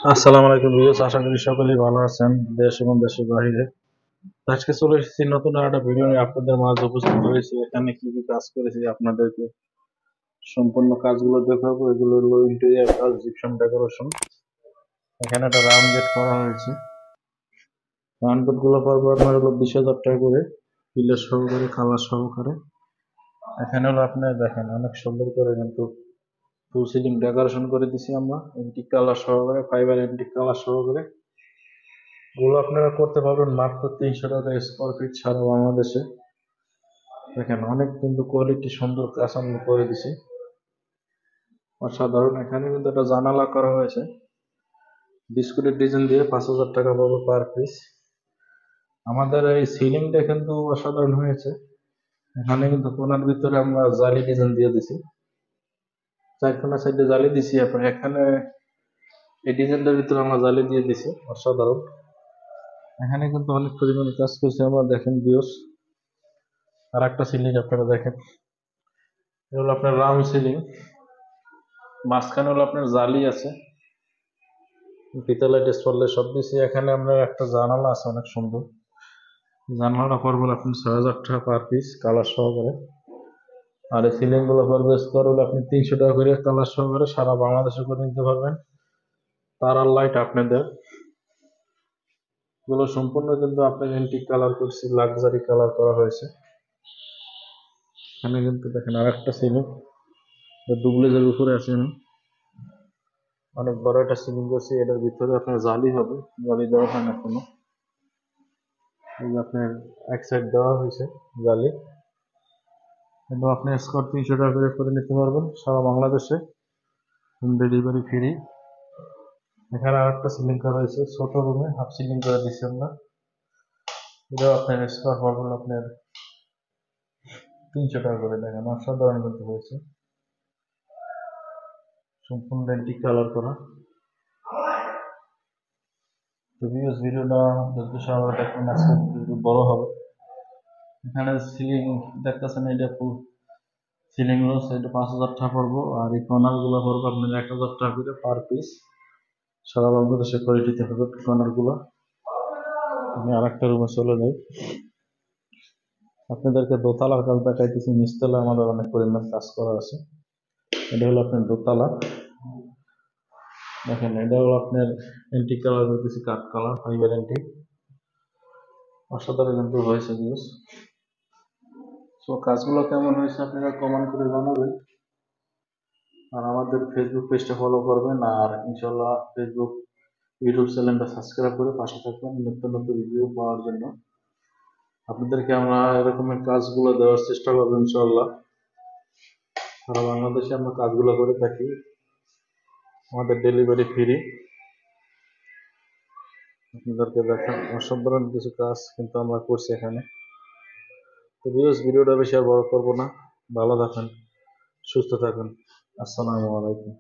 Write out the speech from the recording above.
আসসালামু আলাইকুম ভিউয়ার্স, আশা করি সকলেই ভালো আছেন দেশ এবং দেশের বাইরে। আজকে চলে এসেছি নতুন একটা ভিডিও নিয়ে আপনাদের মাঝে উপস্থিত হয়েছি। এখানে কি কি কাজ করেছি আপনাদেরকে সম্পূর্ণ কাজগুলো দেখাবো। এগুলো হলো ইন্টেরিয়ার কাজ, জিপসাম ডেকোরেশন। এখানে একটা রাউন্ড গেট করা হয়েছে। রাউন্ড গেট গুলো পড়বে আপনার হলো 20,000 টাকা করে, পিলার সহকারে, কালার সহকারে। এখানে হলো আপনি দেখেন অনেক সুন্দর করে কিন্তু ফুল সিলিং ডেকোরেশন করে দিছি আমরা, এন্টিক কালার সহকারে, ফাইবার এন্টিক কালার সহকারে। এগুলো আপনারা করতে পারবেন মাত্র 300 টাকা স্কোয়ার ফিট সারা বাংলাদেশে। দেখেন অনেক কিন্তু কোয়ালিটি সুন্দর কাজ আমরা করে দিছি, অসাধারণ। এখানে কিন্তু একটা জানালা করা হয়েছে বিস্কুটের ডিজাইন দিয়ে, 5,000 টাকা পাবো পার পিস। আমাদের এই সিলিংটা কিন্তু অসাধারণ হয়েছে। এখানে কিন্তু কোনার ভিতরে আমরা জালি ডিজাইন দিয়ে দিছি, চার কোনা সাইডে জালি দিছি। আপনার এখানে এই ডিজাইনটার ভিতরে আমরা জালি দিয়ে দিছি, অসাধারণ। এখানে কিন্তু অনেক পরিমাণ কাজ করছে আমরা, দেখেন ভিউস। আর একটা সিলিং আপনারা দেখেন, এগুলো আপনার রাউন্ড সিলিং, মাঝখানে হলো আপনার জালি আছে, পিতলের ডিসপ্লে সব দিছি। এখানে আমরা একটা জানালা আছে অনেক সুন্দর, জানালাটা পড়বে আপনি 6,000 টাকা পার পিস কালার সহকারে। আর এই সিলিং গুলো পড়বে স্কোয়ার হলে আপনি 300 টাকা করে কালার সহকারে সারা বাংলাদেশে করে নিতে পারবেন। তার আর লাইট আপনাদের গুলো সম্পূর্ণ কিন্তু আপনার এন্টিক কালার করছি, লাক্সারি কালার করা হয়েছে। এখানে কিন্তু দেখেন আর একটা সিলিং ডুবলেজের উপরে আছে, অনেক বড় একটা সিলিং করছি। এটার ভিতরে আপনার জালি হবে, জালি দেওয়া হয় না কোনো, এই যে আপনার এক সাইড দেওয়া হয়েছে জালি। কিন্তু আপনি স্কোয়ার 300 টাকা করে নিতে পারবেন সারা বাংলাদেশে, হোম ডেলিভারি ফ্রি। এখানে আর একটা সিলিং করা হয়েছে ছোট রুমে, হাফ সিলিং করে দিচ্ছি আমরা। এটাও আপনার স্কোয়ার পড়বে আপনার 300 টাকা করে। দেখেন অসাধারণ কিন্তু হয়েছে, সম্পূর্ণ এন্টিক কালার করা। তো ভিডিওটা যত সবাই দেখবেন, আজকে একটু বড় হবে। এখানে সিলিং দেখতেছেন, এটা ফুল সিলিং রোজ, এটা 5,000 টাকা পড়বো। আর এই কর্নার গুলো পড়বো আপনার 1,000 টাকা করে পার পিস সারা বাংলাদেশে করে দিতে হবে কর্নার গুলো। আমি আর একটা রুমে চলে যাই, আপনাদেরকে দোতলার কাজ দেখাইতেছি। নিচতলা আমাদের অনেক পরিমাণ কাজ করা আছে। এটা হলো আপনার দোতলা, দেখেন এটা হলো আপনার এন্টিক কালার করতেছি, কাঠ কালার, ফাইবার এন্টিক, অসাধারণ কিন্তু হয়েছে ভিউস। তো কাজগুলো কেমন হয়েছে আপনারা কমেন্ট করে জানাবেন। আর আমাদের ফেসবুক পেজটা ফলো করবেন, আর ইনশাল্লাহ ফেসবুক ইউটিউব চ্যানেলটা সাবস্ক্রাইব করে পাশে থাকবেন নিত্য নতুন রিভিউ পাওয়ার জন্য। আপনাদেরকে আমরা এরকমের কাজগুলো দেওয়ার চেষ্টা করবো ইনশাল্লাহ। সারা বাংলাদেশে আমরা কাজগুলো করে থাকি, আমাদের ডেলিভারি ফ্রি। আপনাদেরকে দেখেন অসাধারণ কিছু কাজ কিন্তু আমরা করছি এখানে। তো ভিডিওটা বেশি আর বড় করবো না, ভালো থাকেন, সুস্থ থাকুন। আসসালামু আলাইকুম।